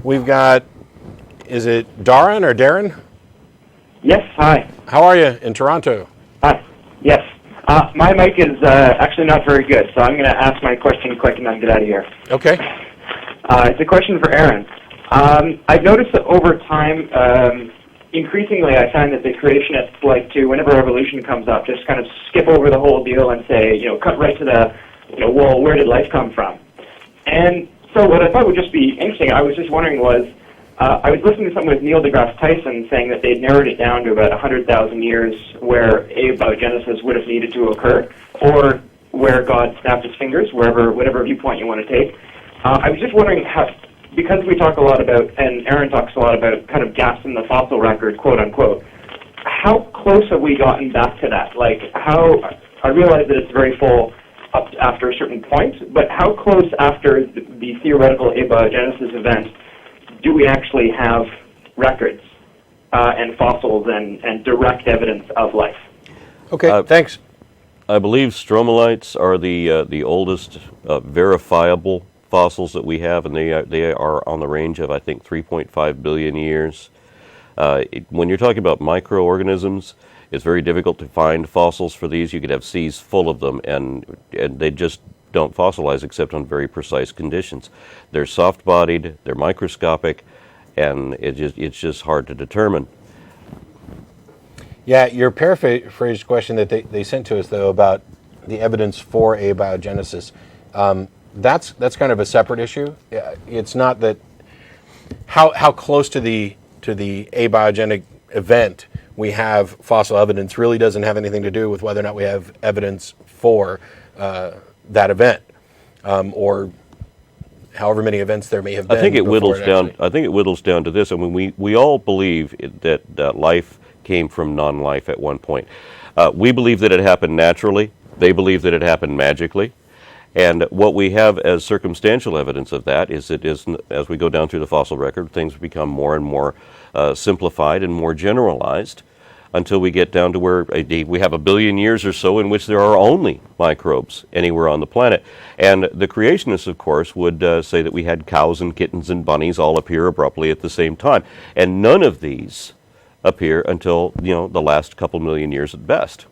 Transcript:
We've got, is it Daron or Darren? Yes, hi. How are you in Toronto? Hi. Yes. My mic is actually not very good, so I'm going to ask my question quick and then get out of here. Okay. It's a question for Aron. I've noticed that over time, increasingly I find that the creationists like to, whenever evolution comes up, just kind of skip over the whole deal and say, cut right to the, well, where did life come from? And so what I thought would just be interesting, I was just wondering was, I was listening to something with Neil deGrasse Tyson saying that they'd narrowed it down to about 100,000 years where Abiogenesis would have needed to occur, or where God snapped his fingers, whatever viewpoint you want to take. I was just wondering how, because we talk a lot about, and Aron talks a lot about kind of gaps in the fossil record, quote unquote, how close have we gotten back to that? Like, I realize that it's very full up after a certain point, but how close after the theoretical abiogenesis event do we actually have records and fossils and direct evidence of life? Okay, thanks. I believe stromolites are the oldest verifiable fossils that we have, and they are on the range of, I think, 3.5 billion years. When you're talking about microorganisms, it's very difficult to find fossils for these. You could have seas full of them, and they just don't fossilize except on very precise conditions. They're soft-bodied, they're microscopic, and it's just hard to determine. Yeah, your paraphrased question that they sent to us, though, about the evidence for abiogenesis, that's kind of a separate issue. It's not that how close to the abiogenic event we have fossil evidence really doesn't have anything to do with whether or not we have evidence for that event, or however many events there may have been. I think it whittles down to this. I mean, we all believe that life came from non-life at one point. We believe that it happened naturally. They believe that it happened magically. And what we have as circumstantial evidence of that is as we go down through the fossil record, things become more and more simplified and more generalized until we get down to where we have a billion years or so in which there are only microbes anywhere on the planet. And the creationists, of course, would say that we had cows and kittens and bunnies all appear abruptly at the same time. And none of these appear until, the last couple million years at best.